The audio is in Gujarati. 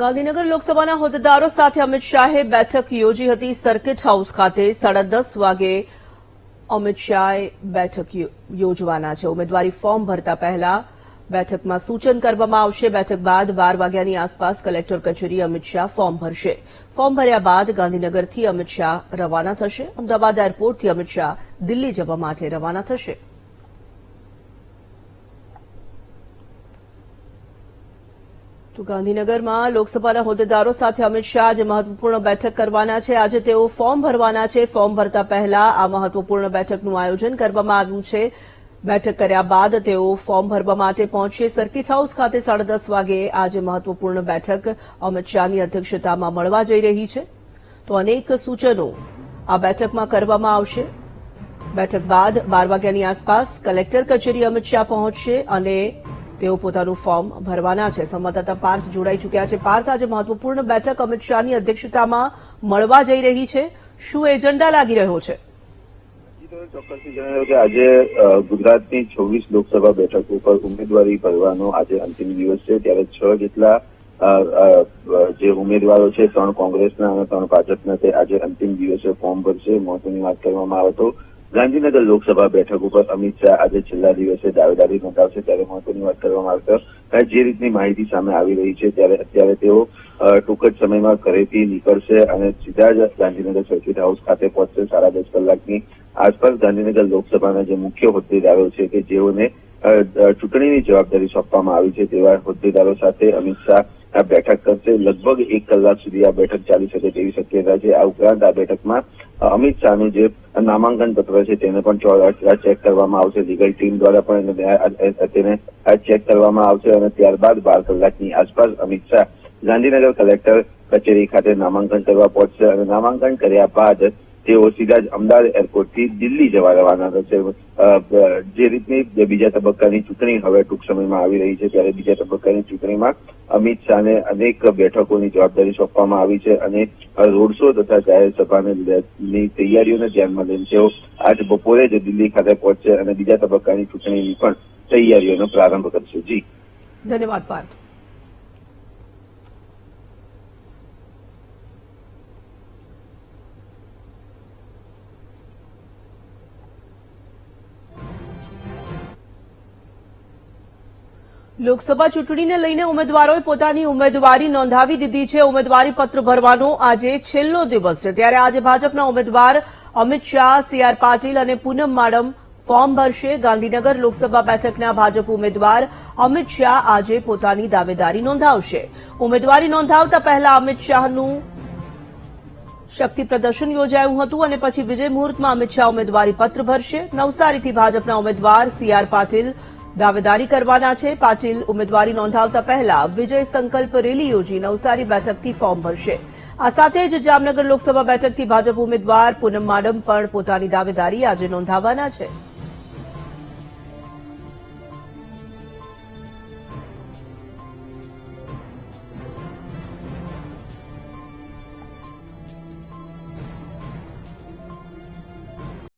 ગાંધીનગર લોકસભાના હોદ્દેદારો સાથે અમિત શાહે બેઠક યોજી હતી. સર્કિટ હાઉસ ખાતે 10:30 વાગે અમિત શાહે બેઠક યોજવાના છે. ઉમેદવારી ફોર્મ ભરતા પહેલા બેઠકમાં સૂચન કરવામાં આવશે. બેઠક બાદ 12 વાગ્યાની આસપાસ કલેક્ટર કચેરી અમિત શાહ ફોર્મ ભરશે. ફોર્મ ભર્યા બાદ ગાંધીનગરથી અમિત શાહ રવાના થશે. અમદાવાદ એરપોર્ટથી અમિત શાહ દિલ્હી જવા માટે રવાના થશે. તો ગાંધીનગરમાં લોકસભાના હોદ્દેદારો સાથે અમિત શાહ આજે મહત્વપૂર્ણ બેઠક કરવાના છે. આજે તેઓ ફોર્મ ભરવાના છે. ફોર્મ ભરતા પહેલા આ મહત્વપૂર્ણ બેઠકનું આયોજન કરવામાં આવ્યું છે. બેઠક કર્યા બાદ તેઓ ફોર્મ ભરવા માટે પહોંચશે. સર્કિટ હાઉસ ખાતે 10:30 વાગે આજે મહત્વપૂર્ણ બેઠક અમિત શાહની અધ્યક્ષતામાં મળવા જઈ રહી છે. તો અનેક સૂચનો આ બેઠકમાં કરવામાં આવશે. બેઠક બાદ 12 વાગ્યાની આસપાસ કલેક્ટર કચેરી અમિત શાહ પહોંચશે અને તેઓ પોતાનું ફોર્મ ભરવાના છે. સંવાદદાતા પાર્થ જોડાઈ ચૂક્યા છે. પાર્થ, આજે મહત્વપૂર્ણ બેઠક અમિત શાહની અધ્યક્ષતામાં મળવા જઈ રહી છે. શું એજન્ડા લાગી રહ્યો છે? ચોક્કસથી જણાવ્યું કે આજે ગુજરાતની 26 લોકસભા બેઠકો પર ઉમેદવારી ભરવાનો આજે અંતિમ દિવસ છે. ત્યારે 6 જેટલા જે ઉમેદવારો છે, 3 કોંગ્રેસના અને 3 ભાજપના, તે આજે અંતિમ દિવસે ફોર્મ ભરશે. મહત્વની વાત કરવામાં આવે તો ગાંધીનગર લોકસભા બેઠક ઉપર અમિત શાહ આજે છેલ્લા દિવસે દાવેદારી નોંધાવશે. ત્યારે મહત્વની વાત કરવામાં આવે તો જે રીતની માહિતી સામે આવી રહી છે, ત્યારે અત્યારે તેઓ ટૂંક જ સમયમાં ઘરેથી નીકળશે અને સીધા જ ગાંધીનગર સર્કિટ હાઉસ ખાતે પહોંચશે. 10:30 કલાકની આસપાસ ગાંધીનગર લોકસભાના જે મુખ્ય હોદ્દેદારો છે કે જેઓને ચૂંટણીની જવાબદારી સોંપવામાં આવી છે, તેવા હોદ્દેદારો સાથે અમિત શાહ આ બેઠક કરશે. લગભગ 1 કલાક સુધી આ બેઠક ચાલી શકે તેવી શક્યતા છે. આ ઉપરાંત આ બેઠકમાં અમિત શાહનું જે નામાંકન પત્ર છે તેને પણ ચેક કરવામાં આવશે. લીગલ ટીમ દ્વારા પણ તેને ચેક કરવામાં આવશે અને ત્યારબાદ 12 કલાકની આસપાસ અમિત શાહ ગાંધીનગર કલેક્ટર કચેરી ખાતે નામાંકન કરવા પહોંચશે અને નામાંકન કર્યા બાદ તેઓ સીધા જ અમદાવાદ એરપોર્ટથી દિલ્હી જવા રવાના થશે. જે રીતની બીજા તબક્કાની ચૂંટણી હવે ટૂંક સમયમાં આવી રહી છે, ત્યારે બીજા તબક્કાની ચૂંટણીમાં અમિત શાહને અનેક બેઠકોની જવાબદારી સોંપવામાં આવી છે અને રોડ શો તથા જાહેર સભાની તૈયારીઓને ધ્યાનમાં લઈને તેઓ આજ બપોરે જ દિલ્હી ખાતે પહોંચશે અને બીજા તબક્કાની ચૂંટણીની પણ તૈયારીઓનો પ્રારંભ કરશે. જી, ધન્યવાદ પાર્થ. લોકસભા ચૂંટણીને લઈને ઉમેદવારોએ પોતાની ઉમેદવારી નોંધાવી દીધી છે. ઉમેદવારી પત્ર ભરવાનો આજે છેલ્લો દિવસ છે. ત્યારે આજે ભાજપના ઉમેદવાર અમિત શાહ, સી.આર. પાટીલ અને પૂનમ માડમ ફોર્મ ભરશે. ગાંધીનગર લોકસભા બેઠકના ભાજપ ઉમેદવાર અમિત શાહ આજે પોતાની દાવેદારી નોંધાવશે. ઉમેદવારી નોંધાવતા પહેલા અમિત શાહનું શક્તિ પ્રદર્શન યોજાયું હતું અને પછી વિજય મુહૂર્તમાં અમિત શાહ ઉમેદવારી પત્ર ભરશે. નવસારીથી ભાજપના ઉમેદવાર સી.આર. પાટીલ દાવેદારી કરવાના છે. પાટીલ ઉમેદવારી નોંધાવતા પહેલા વિજય સંકલ્પ રેલી યોજી નવસારી બેઠકથી ફોર્મ ભરશે. આ સાથે જ જામનગર લોકસભા બેઠકથી ભાજપ ઉમેદવાર પૂનમ માડમ પણ પોતાની દાવેદારી આજે નોંધાવવાના છે.